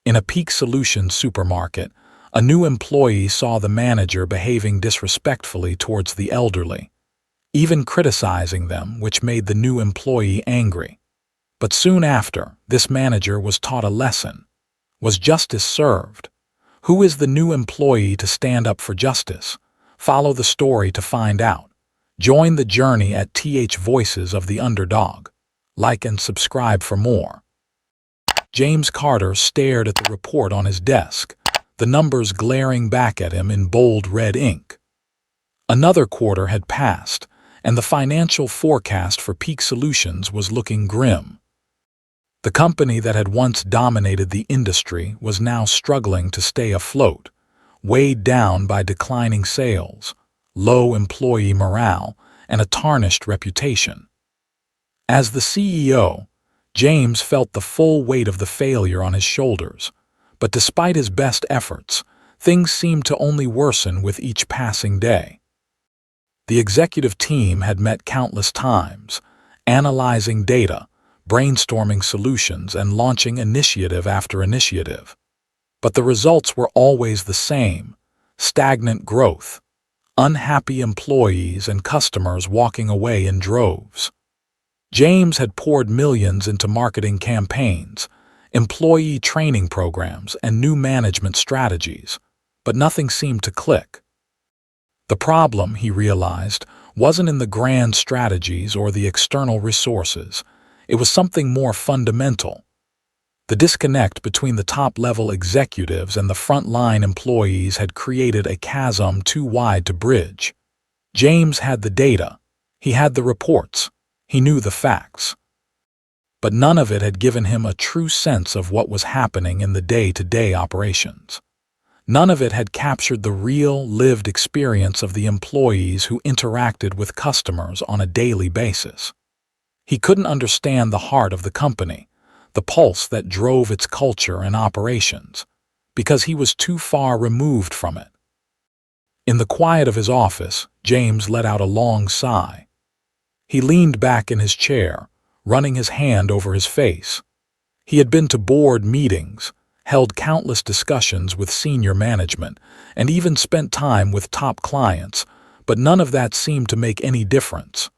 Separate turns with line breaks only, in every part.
In a Peak Solutions supermarket, a new employee saw the manager behaving disrespectfully towards the elderly, even criticizing them, which made the new employee angry. But soon after, this manager was taught a lesson. Was justice served? Who is the new employee to stand up for justice? Follow the story to find out. Join the journey at Voices of the Underdog. Like and subscribe for more. James Carter stared at the report on his desk, the numbers glaring back at him in bold red ink. Another quarter had passed, and the financial forecast for Peak Solutions was looking grim. The company that had once dominated the industry was now struggling to stay afloat, weighed down by declining sales, low employee morale, and a tarnished reputation. As the CEO, James felt the full weight of the failure on his shoulders, but despite his best efforts, things seemed to only worsen with each passing day. The executive team had met countless times, analyzing data, brainstorming solutions, and launching initiative after initiative. But the results were always the same: stagnant growth, unhappy employees, and customers walking away in droves. James had poured millions into marketing campaigns, employee training programs, and new management strategies, but nothing seemed to click. The problem, he realized, wasn't in the grand strategies or the external resources. It was something more fundamental. The disconnect between the top-level executives and the front-line employees had created a chasm too wide to bridge. James had the data. He had the reports. He knew the facts. But none of it had given him a true sense of what was happening in the day-to-day operations. None of it had captured the real, lived experience of the employees who interacted with customers on a daily basis. He couldn't understand the heart of the company, the pulse that drove its culture and operations, because he was too far removed from it. In the quiet of his office, James let out a long sigh. He leaned back in his chair, running his hand over his face. He had been to board meetings, held countless discussions with senior management, and even spent time with top clients, but none of that seemed to make any difference.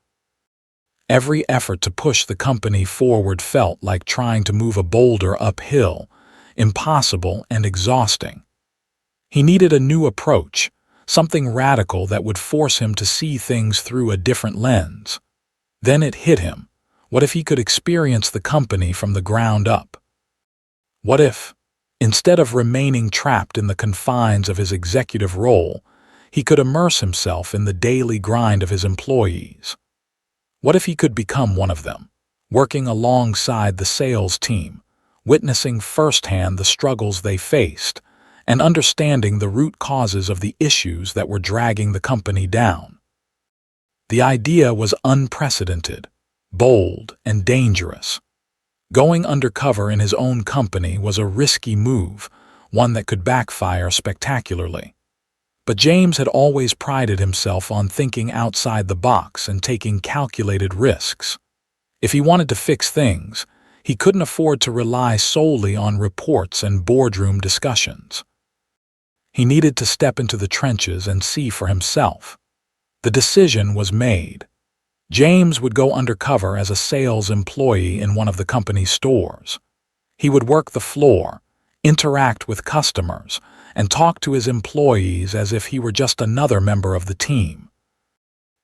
Every effort to push the company forward felt like trying to move a boulder uphill, impossible and exhausting. He needed a new approach, something radical that would force him to see things through a different lens. Then it hit him. What if he could experience the company from the ground up? What if, instead of remaining trapped in the confines of his executive role, he could immerse himself in the daily grind of his employees? What if he could become one of them, working alongside the sales team, witnessing firsthand the struggles they faced, and understanding the root causes of the issues that were dragging the company down? The idea was unprecedented, bold, and dangerous. Going undercover in his own company was a risky move, one that could backfire spectacularly. But James had always prided himself on thinking outside the box and taking calculated risks. If he wanted to fix things, he couldn't afford to rely solely on reports and boardroom discussions. He needed to step into the trenches and see for himself. The decision was made. James would go undercover as a sales employee in one of the company's stores. He would work the floor, interact with customers, and talk to his employees as if he were just another member of the team.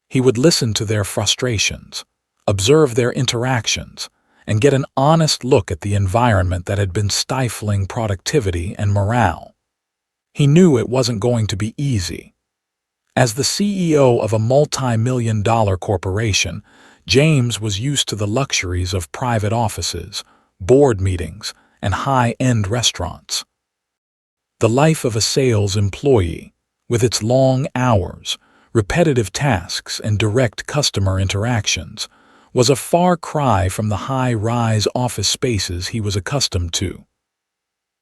He would listen to their frustrations, observe their interactions, and get an honest look at the environment that had been stifling productivity and morale. He knew it wasn't going to be easy. As the CEO of a multi-million-dollar corporation, James was used to the luxuries of private offices, board meetings, and high-end restaurants. The life of a sales employee, with its long hours, repetitive tasks, and direct customer interactions, was a far cry from the high-rise office spaces he was accustomed to.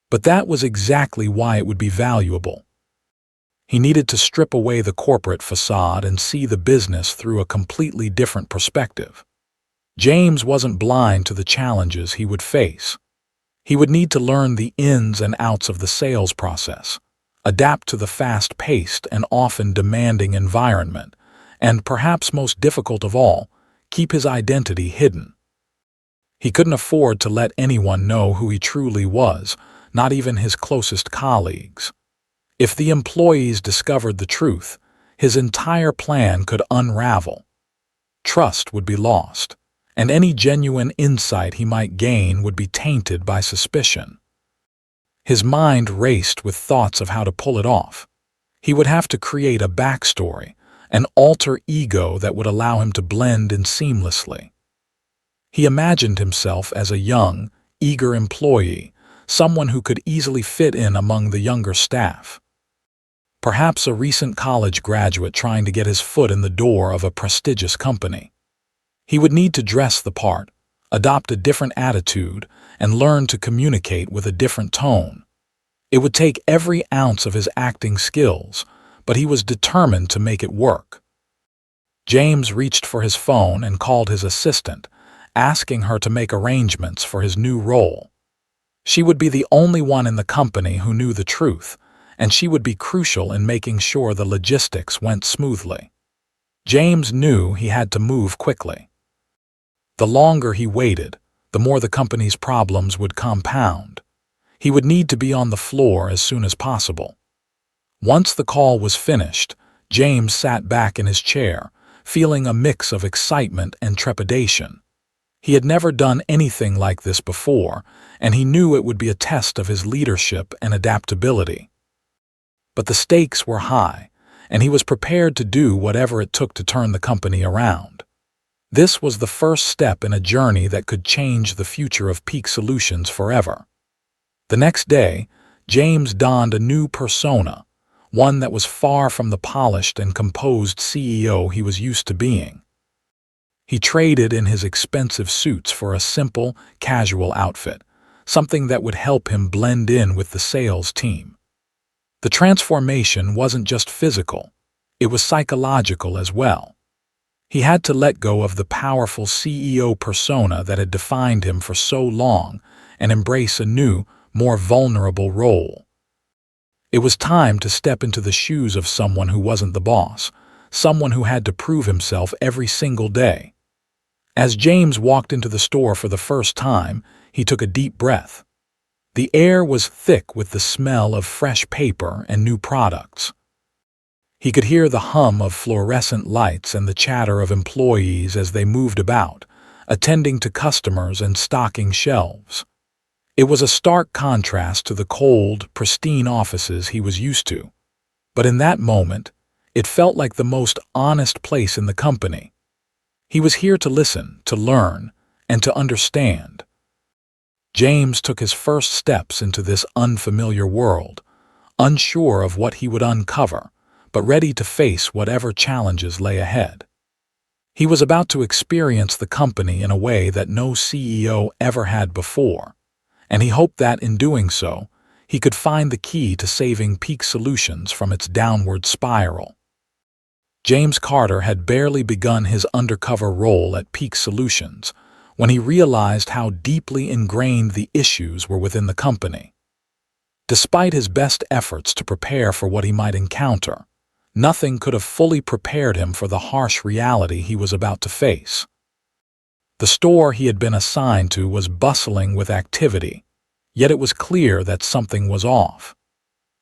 But that was exactly why it would be valuable. He needed to strip away the corporate facade and see the business through a completely different perspective. James wasn't blind to the challenges he would face. He would need to learn the ins and outs of the sales process, adapt to the fast-paced and often demanding environment, and perhaps most difficult of all, keep his identity hidden. He couldn't afford to let anyone know who he truly was, not even his closest colleagues. If the employees discovered the truth, his entire plan could unravel. Trust would be lost, and any genuine insight he might gain would be tainted by suspicion. His mind raced with thoughts of how to pull it off. He would have to create a backstory, an alter ego that would allow him to blend in seamlessly. He imagined himself as a young, eager employee, someone who could easily fit in among the younger staff. Perhaps a recent college graduate trying to get his foot in the door of a prestigious company. He would need to dress the part, adopt a different attitude, and learn to communicate with a different tone. It would take every ounce of his acting skills, but he was determined to make it work. James reached for his phone and called his assistant, asking her to make arrangements for his new role. She would be the only one in the company who knew the truth, and she would be crucial in making sure the logistics went smoothly. James knew he had to move quickly. The longer he waited, the more the company's problems would compound. He would need to be on the floor as soon as possible. Once the call was finished, James sat back in his chair, feeling a mix of excitement and trepidation. He had never done anything like this before, and he knew it would be a test of his leadership and adaptability. But the stakes were high, and he was prepared to do whatever it took to turn the company around. This was the first step in a journey that could change the future of Peak Solutions forever. The next day, James donned a new persona, one that was far from the polished and composed CEO he was used to being. He traded in his expensive suits for a simple, casual outfit, something that would help him blend in with the sales team. The transformation wasn't just physical, it was psychological as well. He had to let go of the powerful CEO persona that had defined him for so long and embrace a new, more vulnerable role. It was time to step into the shoes of someone who wasn't the boss, someone who had to prove himself every single day. As James walked into the store for the first time, he took a deep breath. The air was thick with the smell of fresh paper and new products. He could hear the hum of fluorescent lights and the chatter of employees as they moved about, attending to customers and stocking shelves. It was a stark contrast to the cold, pristine offices he was used to. But in that moment, it felt like the most honest place in the company. He was here to listen, to learn, and to understand. James took his first steps into this unfamiliar world, unsure of what he would uncover, but ready to face whatever challenges lay ahead. He was about to experience the company in a way that no CEO ever had before, and he hoped that in doing so, he could find the key to saving Peak Solutions from its downward spiral. James Carter had barely begun his undercover role at Peak Solutions when he realized how deeply ingrained the issues were within the company. Despite his best efforts to prepare for what he might encounter, nothing could have fully prepared him for the harsh reality he was about to face. The store he had been assigned to was bustling with activity, yet it was clear that something was off.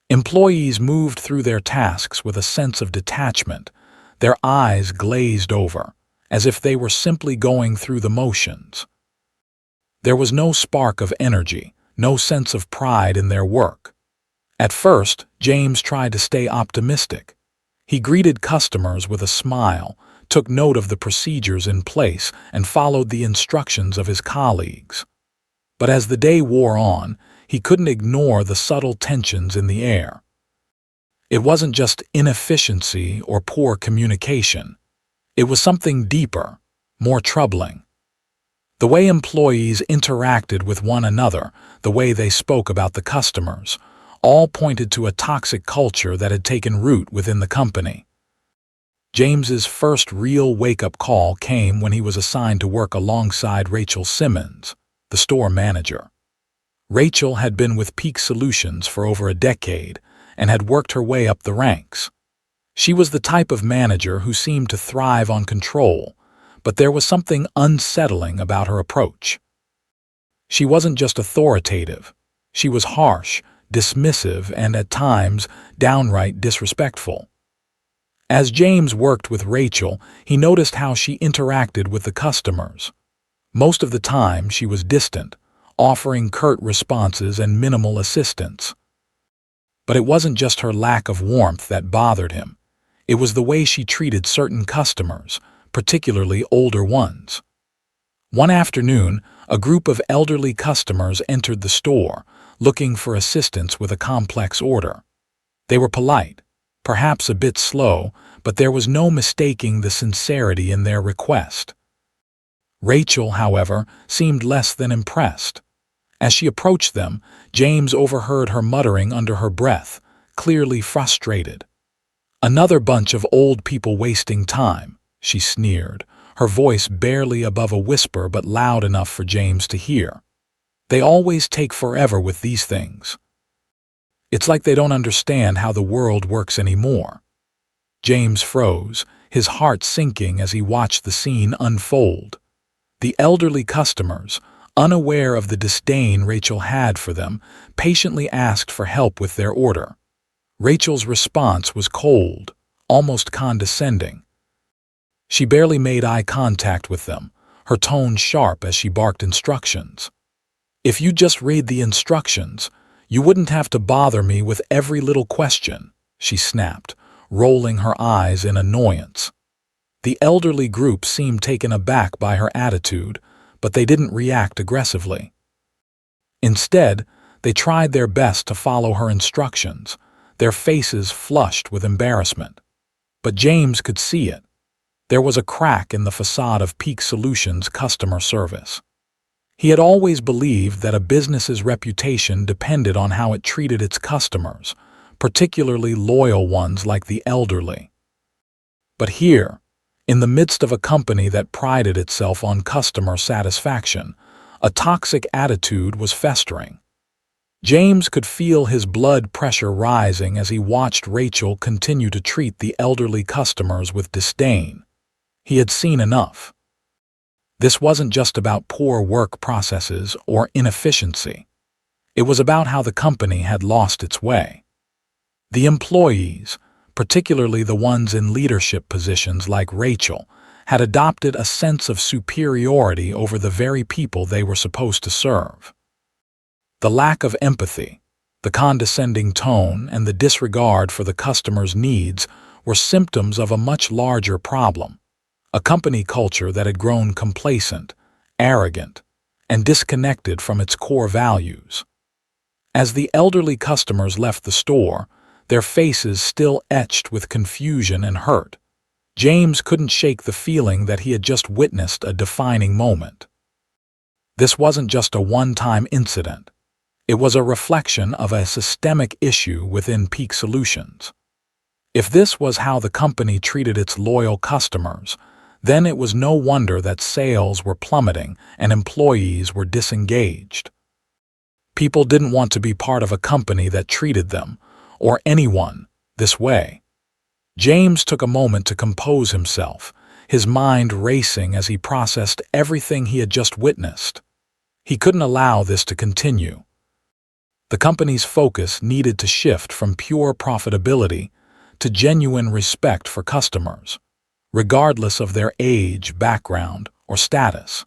Employees moved through their tasks with a sense of detachment, their eyes glazed over, as if they were simply going through the motions. There was no spark of energy, no sense of pride in their work. At first, James tried to stay optimistic. He greeted customers with a smile, took note of the procedures in place, and followed the instructions of his colleagues. But as the day wore on, he couldn't ignore the subtle tensions in the air. It wasn't just inefficiency or poor communication. It was something deeper, more troubling. The way employees interacted with one another, the way they spoke about the customers, all pointed to a toxic culture that had taken root within the company. James's first real wake-up call came when he was assigned to work alongside Rachel Simmons, the store manager. Rachel had been with Peak Solutions for over a decade and had worked her way up the ranks. She was the type of manager who seemed to thrive on control, but there was something unsettling about her approach. She wasn't just authoritative. She was harsh, dismissive, and at times downright disrespectful. As James worked with Rachel, he noticed how she interacted with the customers. Most of the time, she was distant, offering curt responses and minimal assistance. But it wasn't just her lack of warmth that bothered him. It was the way she treated certain customers, particularly older ones. One afternoon, a group of elderly customers entered the store, looking for assistance with a complex order. They were polite, perhaps a bit slow, but there was no mistaking the sincerity in their request. Rachel, however, seemed less than impressed. As she approached them, James overheard her muttering under her breath, clearly frustrated. "Another bunch of old people wasting time," she sneered, her voice barely above a whisper but loud enough for James to hear. "They always take forever with these things. It's like they don't understand how the world works anymore." James froze, his heart sinking as he watched the scene unfold. The elderly customers, unaware of the disdain Rachel had for them, patiently asked for help with their order. Rachel's response was cold, almost condescending. She barely made eye contact with them, her tone sharp as she barked instructions. "If you just read the instructions, you wouldn't have to bother me with every little question," she snapped, rolling her eyes in annoyance. The elderly group seemed taken aback by her attitude, but they didn't react aggressively. Instead, they tried their best to follow her instructions, their faces flushed with embarrassment. But James could see it. There was a crack in the facade of Peak Solutions customer service. He had always believed that a business's reputation depended on how it treated its customers, particularly loyal ones like the elderly. But here, in the midst of a company that prided itself on customer satisfaction, a toxic attitude was festering. James could feel his blood pressure rising as he watched Rachel continue to treat the elderly customers with disdain. He had seen enough. This wasn't just about poor work processes or inefficiency. It was about how the company had lost its way. The employees, particularly the ones in leadership positions like Rachel, had adopted a sense of superiority over the very people they were supposed to serve. The lack of empathy, the condescending tone, and the disregard for the customer's needs were symptoms of a much larger problem, a company culture that had grown complacent, arrogant, and disconnected from its core values. As the elderly customers left the store, their faces still etched with confusion and hurt, James couldn't shake the feeling that he had just witnessed a defining moment. This wasn't just a one-time incident. It was a reflection of a systemic issue within Peak Solutions. If this was how the company treated its loyal customers, then it was no wonder that sales were plummeting and employees were disengaged. People didn't want to be part of a company that treated them, or anyone, this way. James took a moment to compose himself, his mind racing as he processed everything he had just witnessed. He couldn't allow this to continue. The company's focus needed to shift from pure profitability to genuine respect for customers, regardless of their age, background, or status.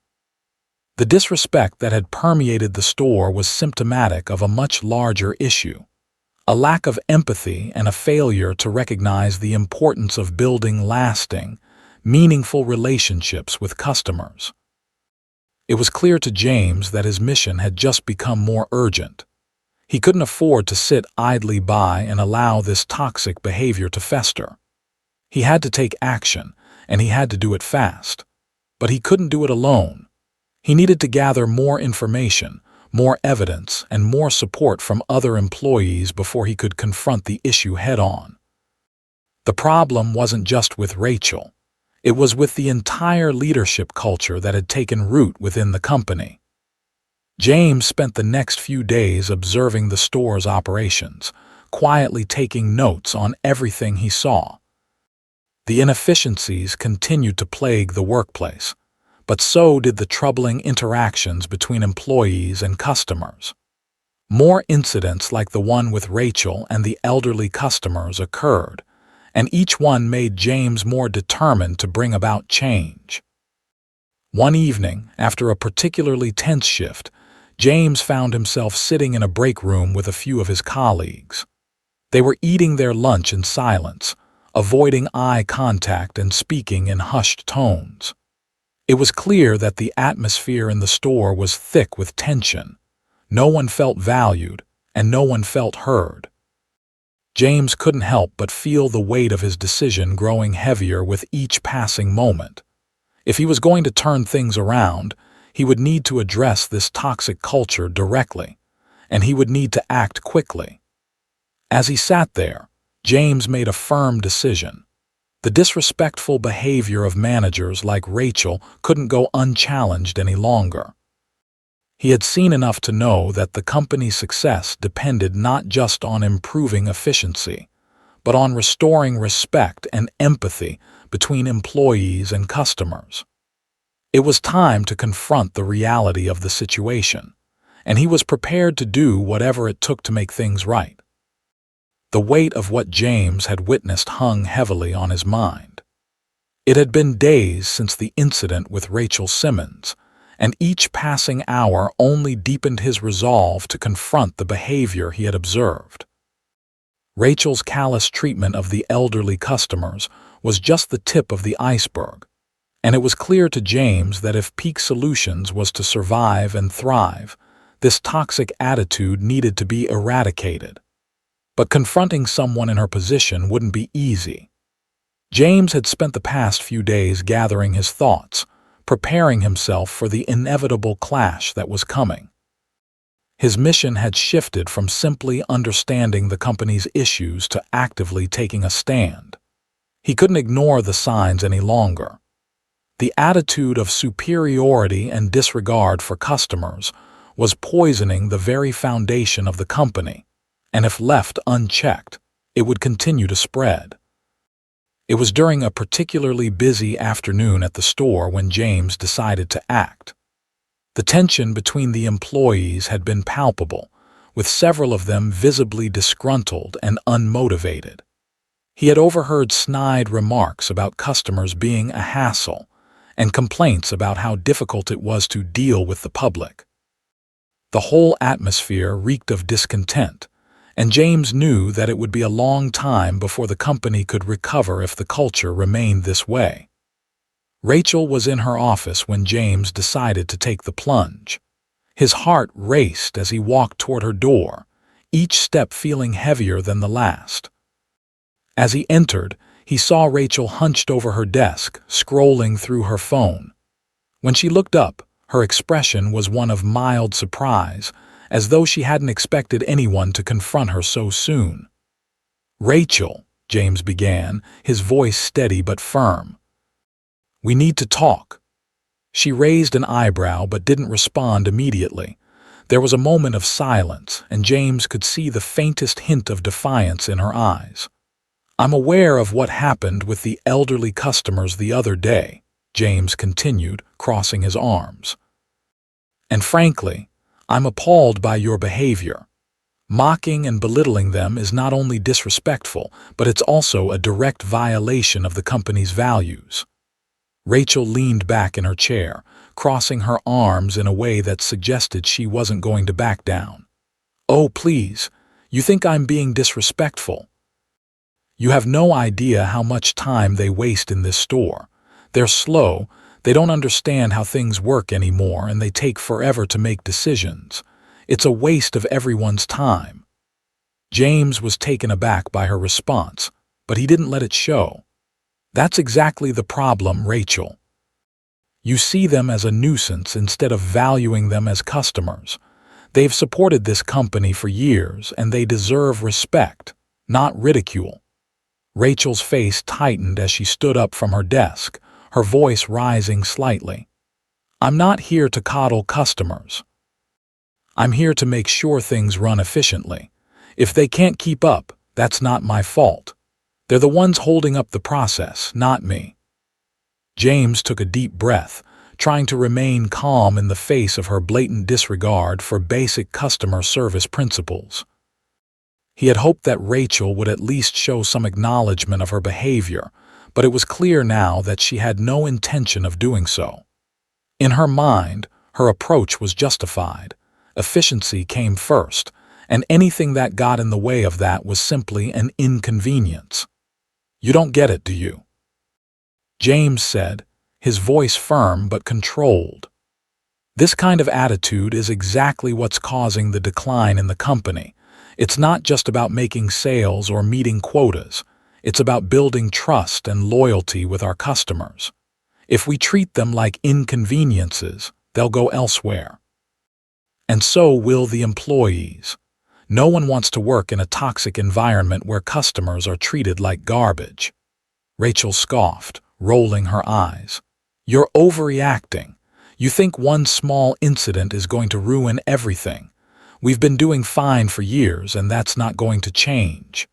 The disrespect that had permeated the store was symptomatic of a much larger issue. A lack of empathy and a failure to recognize the importance of building lasting, meaningful relationships with customers. It was clear to James that his mission had just become more urgent. He couldn't afford to sit idly by and allow this toxic behavior to fester. He had to take action, and he had to do it fast. But he couldn't do it alone. He needed to gather more information, more evidence, and more support from other employees before he could confront the issue head-on. The problem wasn't just with Rachel. It was with the entire leadership culture that had taken root within the company. James spent the next few days observing the store's operations, quietly taking notes on everything he saw. The inefficiencies continued to plague the workplace, but so did the troubling interactions between employees and customers. More incidents like the one with Rachel and the elderly customers occurred, and each one made James more determined to bring about change. One evening, after a particularly tense shift, James found himself sitting in a break room with a few of his colleagues. They were eating their lunch in silence, avoiding eye contact and speaking in hushed tones. It was clear that the atmosphere in the store was thick with tension. No one felt valued, and no one felt heard. James couldn't help but feel the weight of his decision growing heavier with each passing moment. If he was going to turn things around, he would need to address this toxic culture directly, and he would need to act quickly. As he sat there, James made a firm decision. The disrespectful behavior of managers like Rachel couldn't go unchallenged any longer. He had seen enough to know that the company's success depended not just on improving efficiency, but on restoring respect and empathy between employees and customers. It was time to confront the reality of the situation, and he was prepared to do whatever it took to make things right. The weight of what James had witnessed hung heavily on his mind. It had been days since the incident with Rachel Simmons, and each passing hour only deepened his resolve to confront the behavior he had observed. Rachel's callous treatment of the elderly customers was just the tip of the iceberg, and it was clear to James that if Peak Solutions was to survive and thrive, this toxic attitude needed to be eradicated. But confronting someone in her position wouldn't be easy. James had spent the past few days gathering his thoughts, preparing himself for the inevitable clash that was coming. His mission had shifted from simply understanding the company's issues to actively taking a stand. He couldn't ignore the signs any longer. The attitude of superiority and disregard for customers was poisoning the very foundation of the company, and if left unchecked, it would continue to spread. It was during a particularly busy afternoon at the store when James decided to act. The tension between the employees had been palpable, with several of them visibly disgruntled and unmotivated. He had overheard snide remarks about customers being a hassle, and complaints about how difficult it was to deal with the public. The whole atmosphere reeked of discontent, and James knew that it would be a long time before the company could recover if the culture remained this way. Rachel was in her office when James decided to take the plunge. His heart raced as he walked toward her door, each step feeling heavier than the last. As he entered, he saw Rachel hunched over her desk, scrolling through her phone. When she looked up, her expression was one of mild surprise, as though she hadn't expected anyone to confront her so soon. "Rachel," James began, his voice steady but firm. "We need to talk." She raised an eyebrow but didn't respond immediately. There was a moment of silence, and James could see the faintest hint of defiance in her eyes. "I'm aware of what happened with the elderly customers the other day," James continued, crossing his arms. "And frankly, I'm appalled by your behavior. Mocking and belittling them is not only disrespectful, but it's also a direct violation of the company's values." Rachel leaned back in her chair, crossing her arms in a way that suggested she wasn't going to back down. "Oh, please, you think I'm being disrespectful? You have no idea how much time they waste in this store. They're slow, they don't understand how things work anymore, and they take forever to make decisions. It's a waste of everyone's time." James was taken aback by her response, but he didn't let it show. "That's exactly the problem, Rachel. You see them as a nuisance instead of valuing them as customers. They've supported this company for years, and they deserve respect, not ridicule." Rachel's face tightened as she stood up from her desk, her voice rising slightly. "I'm not here to coddle customers. I'm here to make sure things run efficiently. If they can't keep up, that's not my fault. They're the ones holding up the process, not me." James took a deep breath, trying to remain calm in the face of her blatant disregard for basic customer service principles. He had hoped that Rachel would at least show some acknowledgement of her behavior, but it was clear now that she had no intention of doing so. In her mind, her approach was justified. Efficiency came first, and anything that got in the way of that was simply an inconvenience. "You don't get it, do you?" James said, his voice firm but controlled. "This kind of attitude is exactly what's causing the decline in the company. It's not just about making sales or meeting quotas. It's about building trust and loyalty with our customers. If we treat them like inconveniences, they'll go elsewhere. And so will the employees. No one wants to work in a toxic environment where customers are treated like garbage." Rachel scoffed, rolling her eyes. "You're overreacting. You think one small incident is going to ruin everything. We've been doing fine for years, and that's not going to change."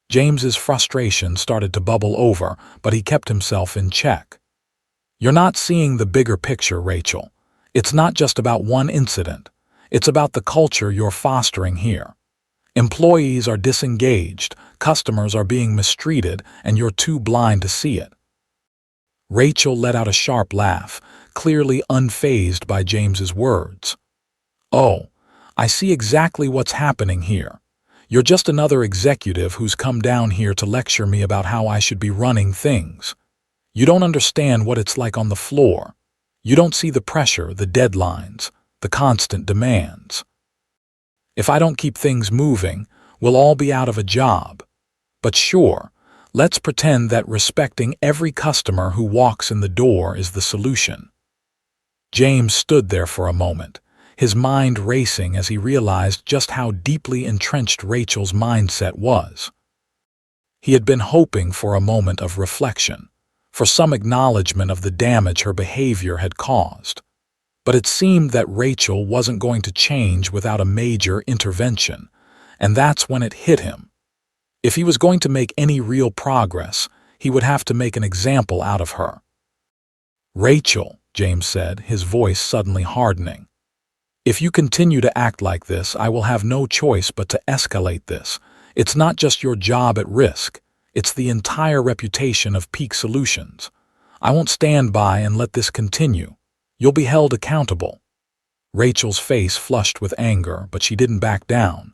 James's frustration started to bubble over, but he kept himself in check. "You're not seeing the bigger picture, Rachel. It's not just about one incident. It's about the culture you're fostering here. Employees are disengaged, customers are being mistreated, and you're too blind to see it." Rachel let out a sharp laugh, clearly unfazed by James's words. "Oh, I see exactly what's happening here. You're just another executive who's come down here to lecture me about how I should be running things. You don't understand what it's like on the floor. You don't see the pressure, the deadlines, the constant demands. If I don't keep things moving, we'll all be out of a job. But sure, let's pretend that respecting every customer who walks in the door is the solution." James stood there for a moment, his mind racing as he realized just how deeply entrenched Rachel's mindset was. He had been hoping for a moment of reflection, for some acknowledgement of the damage her behavior had caused. But it seemed that Rachel wasn't going to change without a major intervention, and that's when it hit him. If he was going to make any real progress, he would have to make an example out of her. "Rachel," James said, his voice suddenly hardening, "if you continue to act like this, I will have no choice but to escalate this. It's not just your job at risk. It's the entire reputation of Peak Solutions. I won't stand by and let this continue. You'll be held accountable." Rachel's face flushed with anger, but she didn't back down.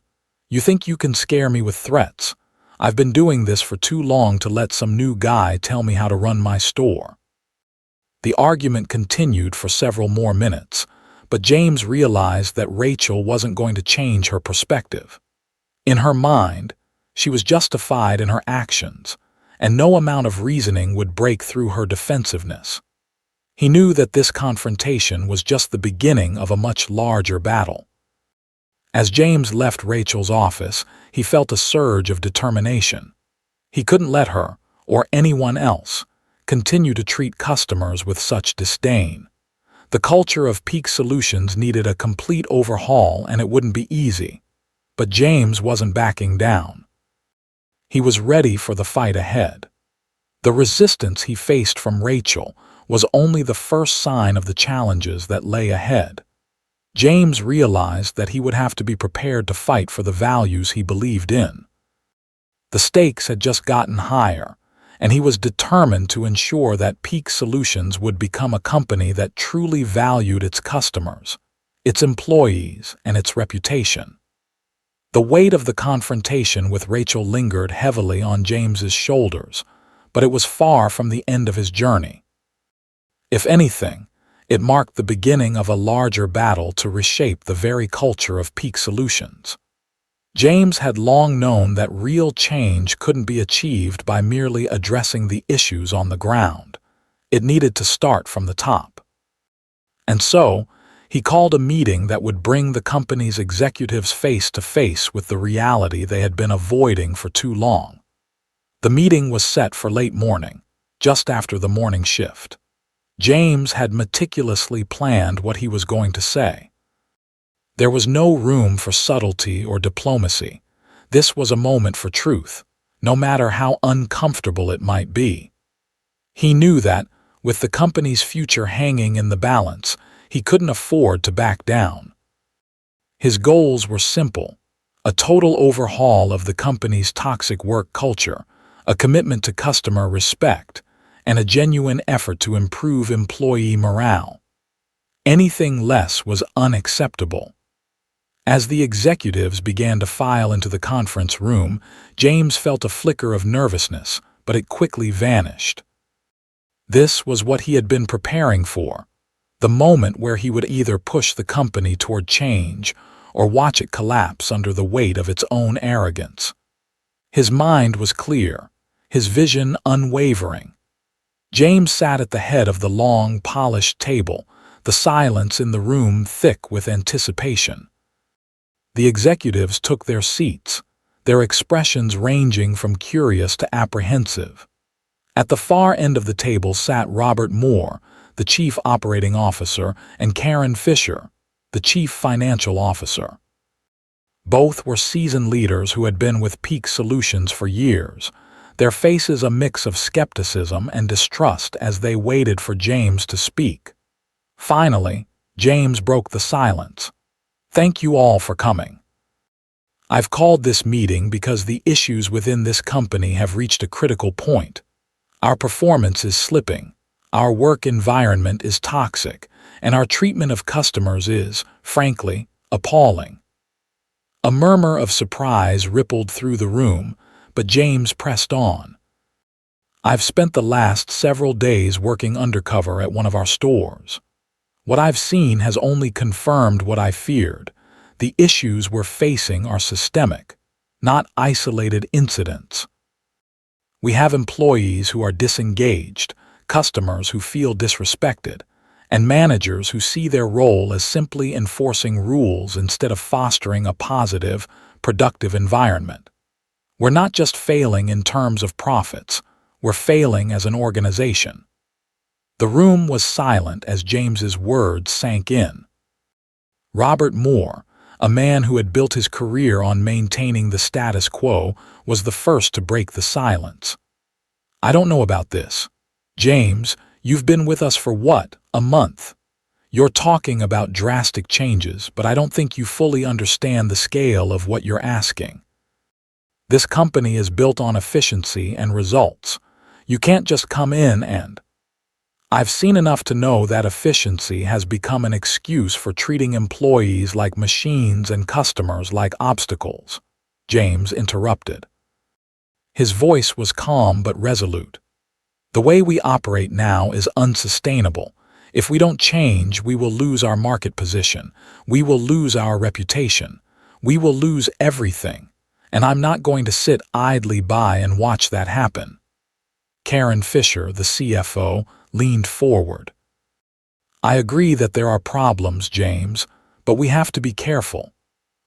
"You think you can scare me with threats? I've been doing this for too long to let some new guy tell me how to run my store." The argument continued for several more minutes, but James realized that Rachel wasn't going to change her perspective. In her mind, she was justified in her actions, and no amount of reasoning would break through her defensiveness. He knew that this confrontation was just the beginning of a much larger battle. As James left Rachel's office, he felt a surge of determination. He couldn't let her, or anyone else, continue to treat customers with such disdain. The culture of Peak Solutions needed a complete overhaul, and it wouldn't be easy. But James wasn't backing down. He was ready for the fight ahead. The resistance he faced from Rachel was only the first sign of the challenges that lay ahead. James realized that he would have to be prepared to fight for the values he believed in. The stakes had just gotten higher, and he was determined to ensure that Peak Solutions would become a company that truly valued its customers, its employees, and its reputation. The weight of the confrontation with Rachel lingered heavily on James's shoulders, but it was far from the end of his journey. If anything, it marked the beginning of a larger battle to reshape the very culture of Peak Solutions. James had long known that real change couldn't be achieved by merely addressing the issues on the ground. It needed to start from the top. And so, he called a meeting that would bring the company's executives face to face with the reality they had been avoiding for too long. The meeting was set for late morning, just after the morning shift. James had meticulously planned what he was going to say. There was no room for subtlety or diplomacy. This was a moment for truth, no matter how uncomfortable it might be. He knew that, with the company's future hanging in the balance, he couldn't afford to back down. His goals were simple: a total overhaul of the company's toxic work culture, a commitment to customer respect, and a genuine effort to improve employee morale. Anything less was unacceptable. As the executives began to file into the conference room, James felt a flicker of nervousness, but it quickly vanished. This was what he had been preparing for, the moment where he would either push the company toward change or watch it collapse under the weight of its own arrogance. His mind was clear, his vision unwavering. James sat at the head of the long, polished table, the silence in the room thick with anticipation. The executives took their seats, their expressions ranging from curious to apprehensive. At the far end of the table sat Robert Moore, the Chief Operating Officer, and Karen Fisher, the Chief Financial Officer. Both were seasoned leaders who had been with Peak Solutions for years, their faces a mix of skepticism and distrust as they waited for James to speak. Finally, James broke the silence. "Thank you all for coming. I've called this meeting because the issues within this company have reached a critical point. Our performance is slipping, our work environment is toxic, and our treatment of customers is, frankly, appalling." A murmur of surprise rippled through the room, but James pressed on. "I've spent the last several days working undercover at one of our stores. What I've seen has only confirmed what I feared. The issues we're facing are systemic, not isolated incidents. We have employees who are disengaged, customers who feel disrespected, and managers who see their role as simply enforcing rules instead of fostering a positive, productive environment. We're not just failing in terms of profits, we're failing as an organization." The room was silent as James's words sank in. Robert Moore, a man who had built his career on maintaining the status quo, was the first to break the silence. "I don't know about this. James, you've been with us for what, a month? You're talking about drastic changes, but I don't think you fully understand the scale of what you're asking. This company is built on efficiency and results. You can't just come in and—" "I've seen enough to know that efficiency has become an excuse for treating employees like machines and customers like obstacles," James interrupted. His voice was calm but resolute. "The way we operate now is unsustainable. If we don't change, we will lose our market position. We will lose our reputation. We will lose everything. And I'm not going to sit idly by and watch that happen." Karen Fisher, the CFO, leaned forward. "I agree that there are problems, James, but we have to be careful.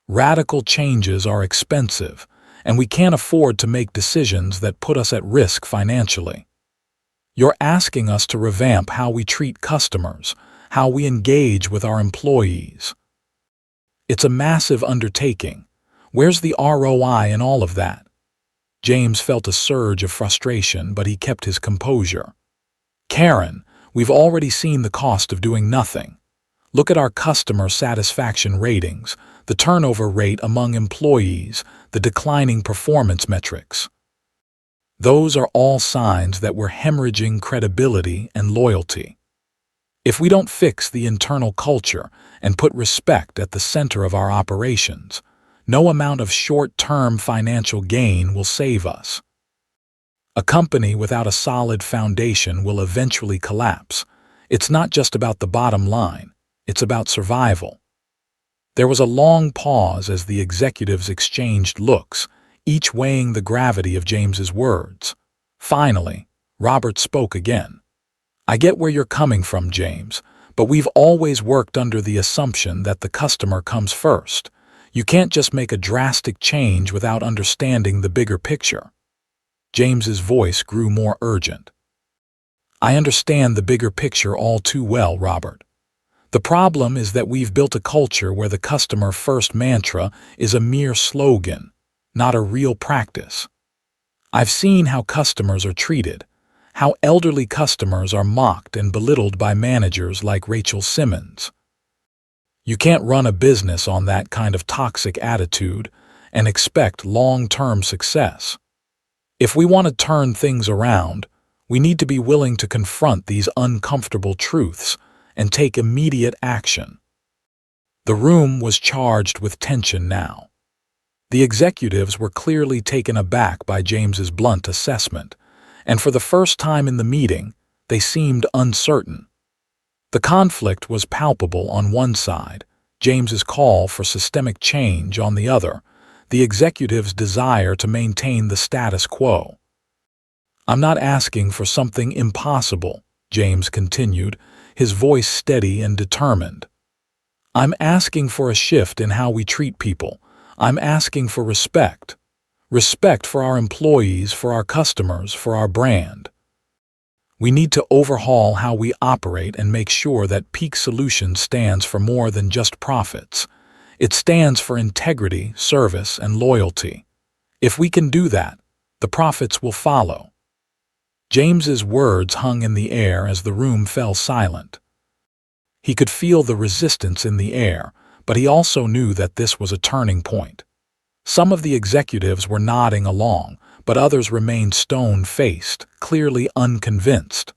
Radical changes are expensive, and we can't afford to make decisions that put us at risk financially. You're asking us to revamp how we treat customers, how we engage with our employees. It's a massive undertaking. Where's the ROI in all of that?" James felt a surge of frustration, but he kept his composure. "Karen, we've already seen the cost of doing nothing. Look at our customer satisfaction ratings, the turnover rate among employees, the declining performance metrics. Those are all signs that we're hemorrhaging credibility and loyalty. If we don't fix the internal culture and put respect at the center of our operations, no amount of short-term financial gain will save us. A company without a solid foundation will eventually collapse. It's not just about the bottom line, it's about survival." There was a long pause as the executives exchanged looks, each weighing the gravity of James's words. Finally, Robert spoke again. "I get where you're coming from, James, but we've always worked under the assumption that the customer comes first. You can't just make a drastic change without understanding the bigger picture." James's voice grew more urgent. "I understand the bigger picture all too well, Robert. The problem is that we've built a culture where the customer first mantra is a mere slogan, not a real practice. I've seen how customers are treated, how elderly customers are mocked and belittled by managers like Rachel Simmons. You can't run a business on that kind of toxic attitude and expect long-term success. If we want to turn things around, we need to be willing to confront these uncomfortable truths and take immediate action. The room was charged with tension now. The executives were clearly taken aback by James's blunt assessment, and for the first time in the meeting, they seemed uncertain. The conflict was palpable on one side, James's call for systemic change on the other, the executives' desire to maintain the status quo. "I'm not asking for something impossible," James continued, his voice steady and determined. "I'm asking for a shift in how we treat people. I'm asking for respect. Respect for our employees, for our customers, for our brand. We need to overhaul how we operate and make sure that Peak Solutions stands for more than just profits. It stands for integrity, service, and loyalty. If we can do that, the profits will follow." James's words hung in the air as the room fell silent. He could feel the resistance in the air, but he also knew that this was a turning point. Some of the executives were nodding along, but others remained stone-faced, clearly unconvinced.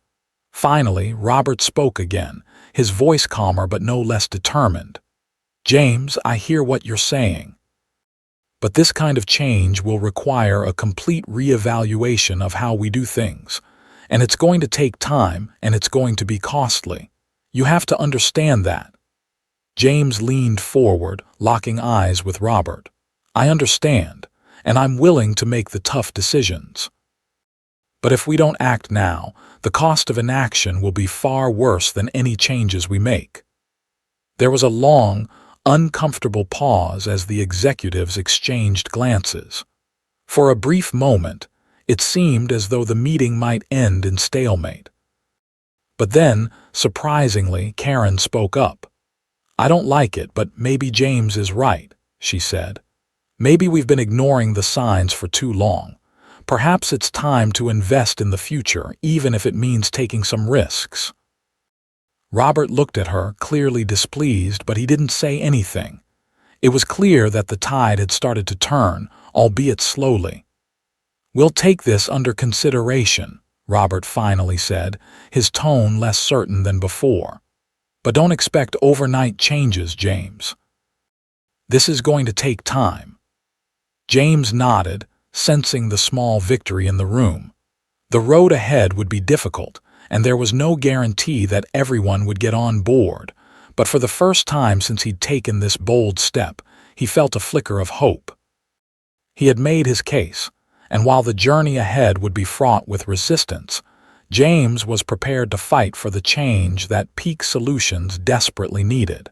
Finally, Robert spoke again, his voice calmer but no less determined. "James, I hear what you're saying. But this kind of change will require a complete reevaluation of how we do things. And it's going to take time, and it's going to be costly. You have to understand that." James leaned forward, locking eyes with Robert. "I understand, and I'm willing to make the tough decisions. But if we don't act now, the cost of inaction will be far worse than any changes we make." There was a long, uncomfortable pause as the executives exchanged glances. For a brief moment, it seemed as though the meeting might end in stalemate. But then, surprisingly, Karen spoke up. "I don't like it, but maybe James is right," she said. "Maybe we've been ignoring the signs for too long. Perhaps it's time to invest in the future, even if it means taking some risks." Robert looked at her, clearly displeased, but he didn't say anything. It was clear that the tide had started to turn, albeit slowly. "We'll take this under consideration," Robert finally said, his tone less certain than before. "But don't expect overnight changes, James. This is going to take time." James nodded, sensing the small victory in the room. The road ahead would be difficult, and there was no guarantee that everyone would get on board, but for the first time since he'd taken this bold step, he felt a flicker of hope. He had made his case, and while the journey ahead would be fraught with resistance, James was prepared to fight for the change that Peak Solutions desperately needed.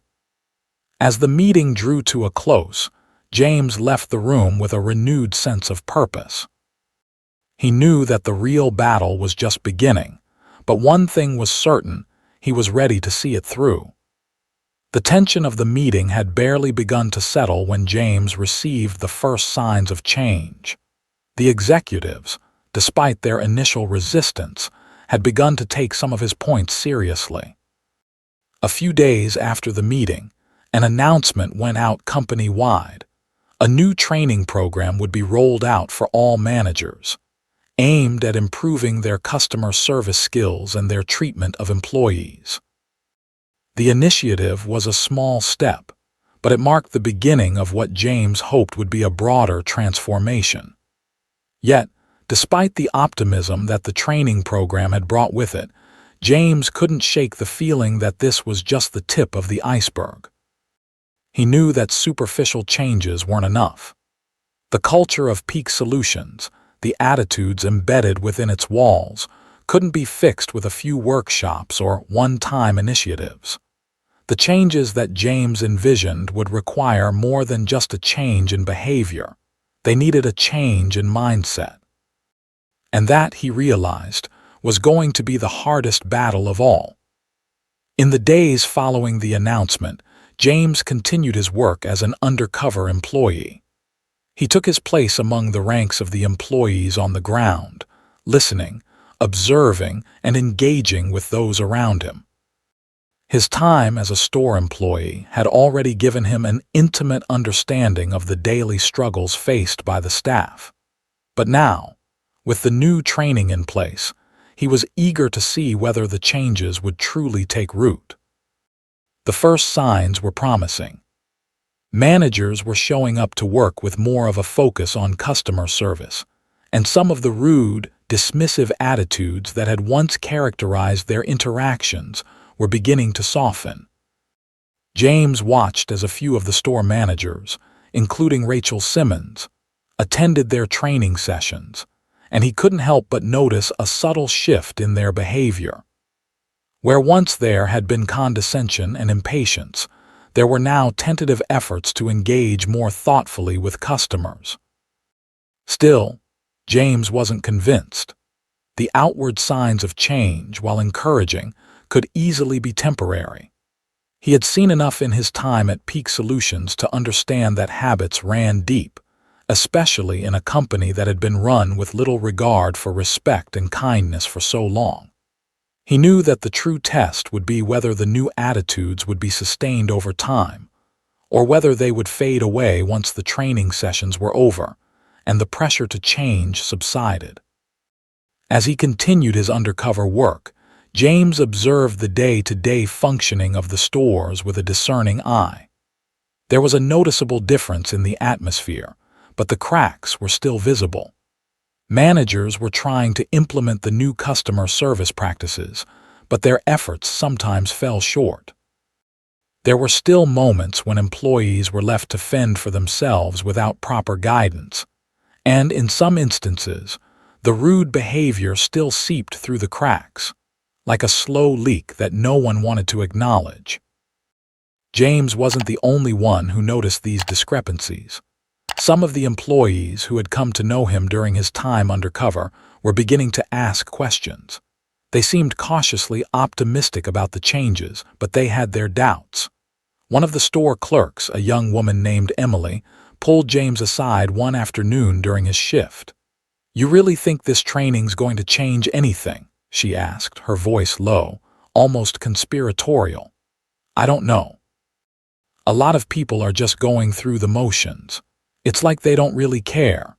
As the meeting drew to a close, James left the room with a renewed sense of purpose. He knew that the real battle was just beginning, but one thing was certain: he was ready to see it through. The tension of the meeting had barely begun to settle when James received the first signs of change. The executives, despite their initial resistance, had begun to take some of his points seriously. A few days after the meeting, an announcement went out company-wide. A new training program would be rolled out for all managers, aimed at improving their customer service skills and their treatment of employees. The initiative was a small step, but it marked the beginning of what James hoped would be a broader transformation. Yet, despite the optimism that the training program had brought with it, James couldn't shake the feeling that this was just the tip of the iceberg. He knew that superficial changes weren't enough. The culture of Peak Solutions, the attitudes embedded within its walls, couldn't be fixed with a few workshops or one-time initiatives. The changes that James envisioned would require more than just a change in behavior. They needed a change in mindset. And that, he realized, was going to be the hardest battle of all. In the days following the announcement, James continued his work as an undercover employee. He took his place among the ranks of the employees on the ground, listening, observing, and engaging with those around him. His time as a store employee had already given him an intimate understanding of the daily struggles faced by the staff. But now, with the new training in place, he was eager to see whether the changes would truly take root. The first signs were promising. Managers were showing up to work with more of a focus on customer service, and some of the rude, dismissive attitudes that had once characterized their interactions were beginning to soften. James watched as a few of the store managers, including Rachel Simmons, attended their training sessions, and he couldn't help but notice a subtle shift in their behavior. Where once there had been condescension and impatience, there were now tentative efforts to engage more thoughtfully with customers. Still, James wasn't convinced. The outward signs of change, while encouraging, could easily be temporary. He had seen enough in his time at Peak Solutions to understand that habits ran deep, especially in a company that had been run with little regard for respect and kindness for so long. He knew that the true test would be whether the new attitudes would be sustained over time, or whether they would fade away once the training sessions were over and the pressure to change subsided. As he continued his undercover work, James observed the day-to-day functioning of the stores with a discerning eye. There was a noticeable difference in the atmosphere, but the cracks were still visible. Managers were trying to implement the new customer service practices, but their efforts sometimes fell short. There were still moments when employees were left to fend for themselves without proper guidance, and in some instances, the rude behavior still seeped through the cracks, like a slow leak that no one wanted to acknowledge. James wasn't the only one who noticed these discrepancies. Some of the employees who had come to know him during his time undercover were beginning to ask questions. They seemed cautiously optimistic about the changes, but they had their doubts. One of the store clerks, a young woman named Emily, pulled James aside one afternoon during his shift. "You really think this training's going to change anything?" she asked, her voice low, almost conspiratorial. "I don't know. A lot of people are just going through the motions. It's like they don't really care."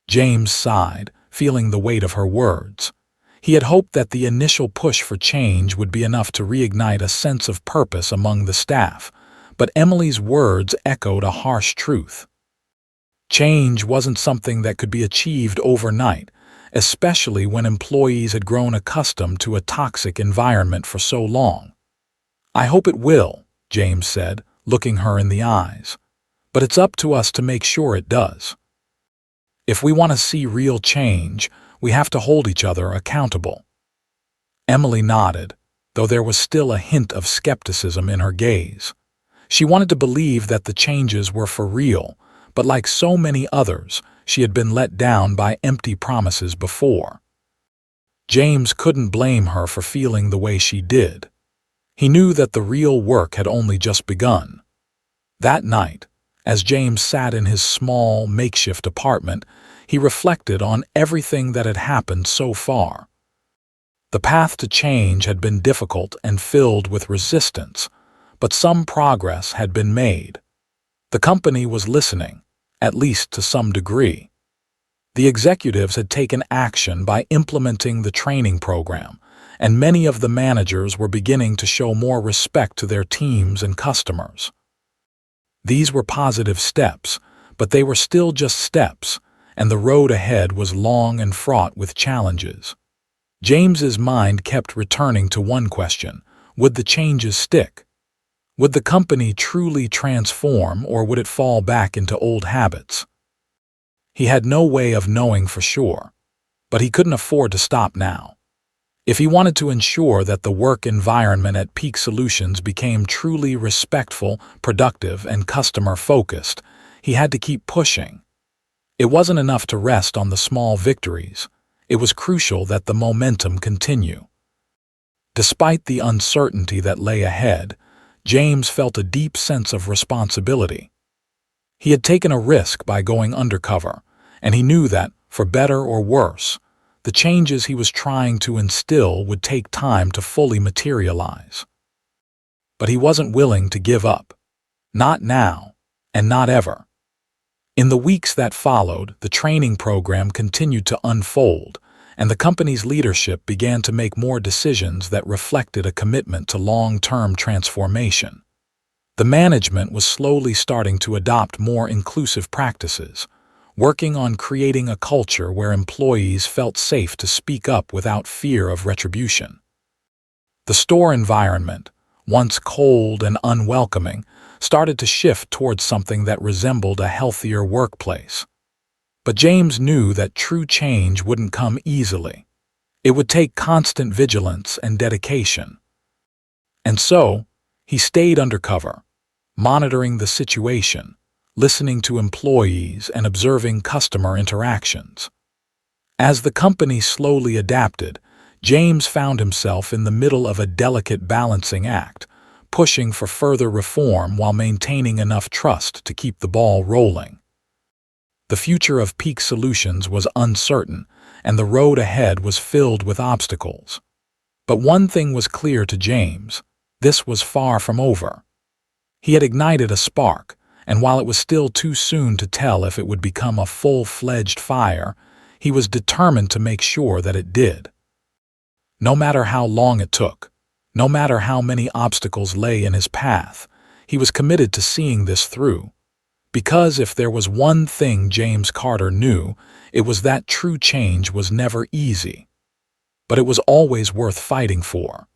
James sighed, feeling the weight of her words. He had hoped that the initial push for change would be enough to reignite a sense of purpose among the staff, but Emily's words echoed a harsh truth. Change wasn't something that could be achieved overnight, especially when employees had grown accustomed to a toxic environment for so long. "I hope it will," James said, looking her in the eyes. "But it's up to us to make sure it does. If we want to see real change, we have to hold each other accountable." Emily nodded, though there was still a hint of skepticism in her gaze. She wanted to believe that the changes were for real, but like so many others, she had been let down by empty promises before. James couldn't blame her for feeling the way she did. He knew that the real work had only just begun. That night, as James sat in his small, makeshift apartment, he reflected on everything that had happened so far. The path to change had been difficult and filled with resistance, but some progress had been made. The company was listening, at least to some degree. The executives had taken action by implementing the training program, and many of the managers were beginning to show more respect to their teams and customers. These were positive steps, but they were still just steps, and the road ahead was long and fraught with challenges. James's mind kept returning to one question: would the changes stick? Would the company truly transform, or would it fall back into old habits? He had no way of knowing for sure, but he couldn't afford to stop now. If he wanted to ensure that the work environment at Peak Solutions became truly respectful, productive, and customer-focused, he had to keep pushing. It wasn't enough to rest on the small victories. It was crucial that the momentum continue. Despite the uncertainty that lay ahead, James felt a deep sense of responsibility. He had taken a risk by going undercover, and he knew that, for better or worse, the changes he was trying to instill would take time to fully materialize. But he wasn't willing to give up. Not now, and not ever. In the weeks that followed, the training program continued to unfold, and the company's leadership began to make more decisions that reflected a commitment to long-term transformation. The management was slowly starting to adopt more inclusive practices, working on creating a culture where employees felt safe to speak up without fear of retribution. The store environment, once cold and unwelcoming, started to shift towards something that resembled a healthier workplace. But James knew that true change wouldn't come easily. It would take constant vigilance and dedication. And so, he stayed undercover, monitoring the situation, listening to employees and observing customer interactions. As the company slowly adapted, James found himself in the middle of a delicate balancing act, pushing for further reform while maintaining enough trust to keep the ball rolling. The future of Peak Solutions was uncertain, and the road ahead was filled with obstacles. But one thing was clear to James: this was far from over. He had ignited a spark, and while it was still too soon to tell if it would become a full-fledged fire, he was determined to make sure that it did. No matter how long it took, no matter how many obstacles lay in his path, he was committed to seeing this through. Because if there was one thing James Carter knew, it was that true change was never easy. But it was always worth fighting for.